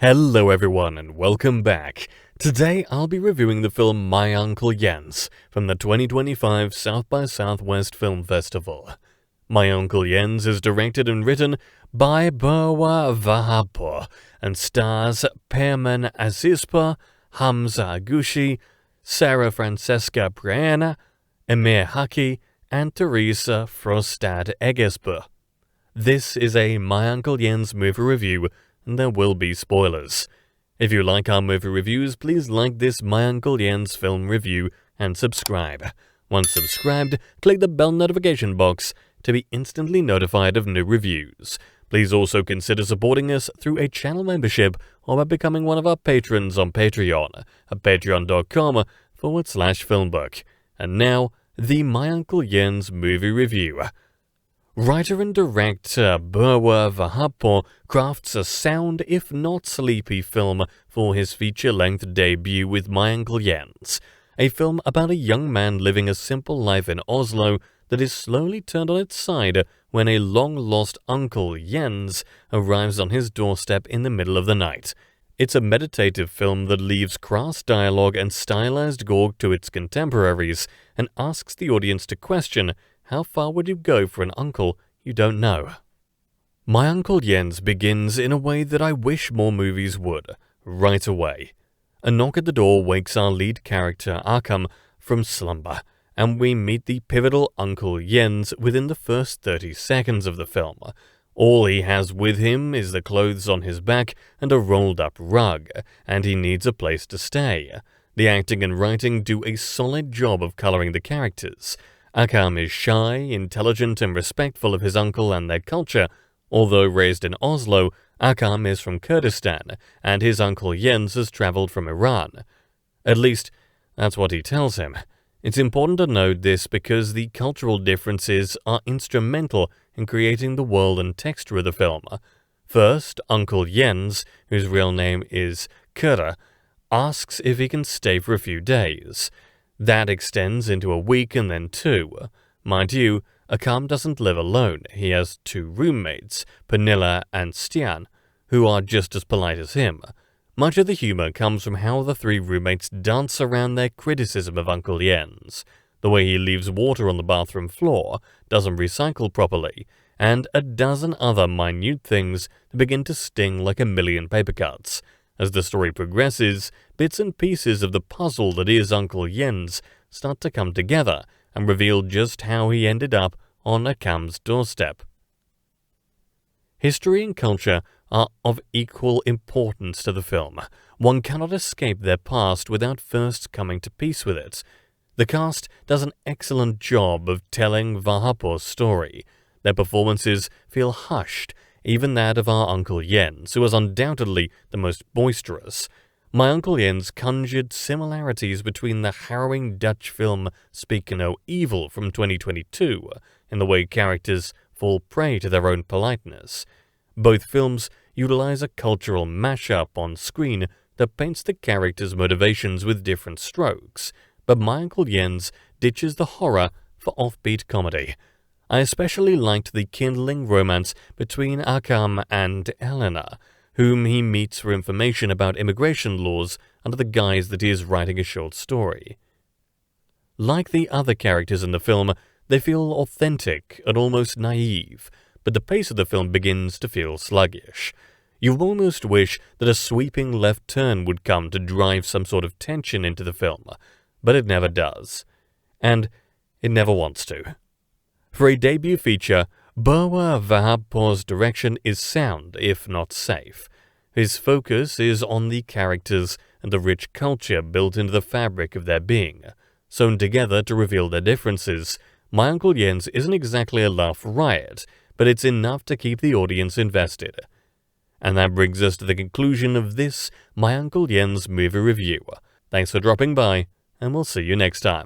Hello everyone and welcome back. Today I'll be reviewing the film My Uncle Jens from the 2025 South by Southwest Film Festival. My Uncle Jens is directed and written by Brwa Vahabpour and stars Peiman Azizpour, Hamza Agooshi, Francesca Brænne, Emir Hakki, and Theresa Frostad Eggesbø. This is a My Uncle Jens movie review, and there will be spoilers. If you like our movie reviews, please like this My Uncle Jens film review and subscribe. Once subscribed, click the bell notification box to be instantly notified of new reviews. Please also consider supporting us through a channel membership or by becoming one of our patrons on Patreon at patreon.com/FilmBook. And now, the My Uncle Jens movie review. Writer and director Brwa Vahabpour crafts a sound, if not sleepy, film for his feature-length debut with My Uncle Jens, a film about a young man living a simple life in Oslo that is slowly turned on its side when a long-lost Uncle Jens arrives on his doorstep in the middle of the night. It's a meditative film that leaves crass dialogue and stylized gore to its contemporaries and asks the audience to question, how far would you go for an uncle you don't know? My Uncle Jens begins in a way that I wish more movies would, right away. A knock at the door wakes our lead character Akam from slumber, and we meet the pivotal Uncle Jens within the first 30 seconds of the film. All he has with him is the clothes on his back and a rolled-up rug, and he needs a place to stay. The acting and writing do a solid job of coloring the characters. Akam is shy, intelligent, and respectful of his uncle and their culture. Although raised in Oslo, Akam is from Kurdistan, and his Uncle Jens has traveled from Iran. At least, that's what he tells him. It's important to note this because the cultural differences are instrumental in creating the world and texture of the film. First, Uncle Jens, whose real name is Kurda, asks if he can stay for a few days. That extends into a week and then 2. Mind you, Akam doesn't live alone. He has 2 roommates, Pernilla and Stian, who are just as polite as him. Much of the humor comes from how the 3 roommates dance around their criticism of Uncle Jens, the way he leaves water on the bathroom floor, doesn't recycle properly, and a dozen other minute things that begin to sting like a million paper cuts. As the story progresses, bits and pieces of the puzzle that is Uncle Jens start to come together and reveal just how he ended up on Akam's doorstep. History and culture are of equal importance to the film. One cannot escape their past without first coming to peace with it. The cast does an excellent job of telling Vahabpour's story. Their performances feel hushed, even that of our Uncle Jens, who was undoubtedly the most boisterous. My Uncle Jens conjured similarities between the harrowing Dutch film Speak No Evil from 2022, in the way characters fall prey to their own politeness. Both films utilize a cultural mashup on screen that paints the characters' motivations with different strokes, but My Uncle Jens ditches the horror for offbeat comedy. I especially liked the kindling romance between Akam and Elena, whom he meets for information about immigration laws under the guise that he is writing a short story. Like the other characters in the film, they feel authentic and almost naive, but the pace of the film begins to feel sluggish. You almost wish that a sweeping left turn would come to drive some sort of tension into the film, but it never does. And it never wants to. For a debut feature, Brwa Vahabpour's direction is sound, if not safe. His focus is on the characters and the rich culture built into the fabric of their being. Sewn together to reveal their differences, My Uncle Jens isn't exactly a laugh riot, but it's enough to keep the audience invested. And that brings us to the conclusion of this My Uncle Jens movie review. Thanks for dropping by, and we'll see you next time.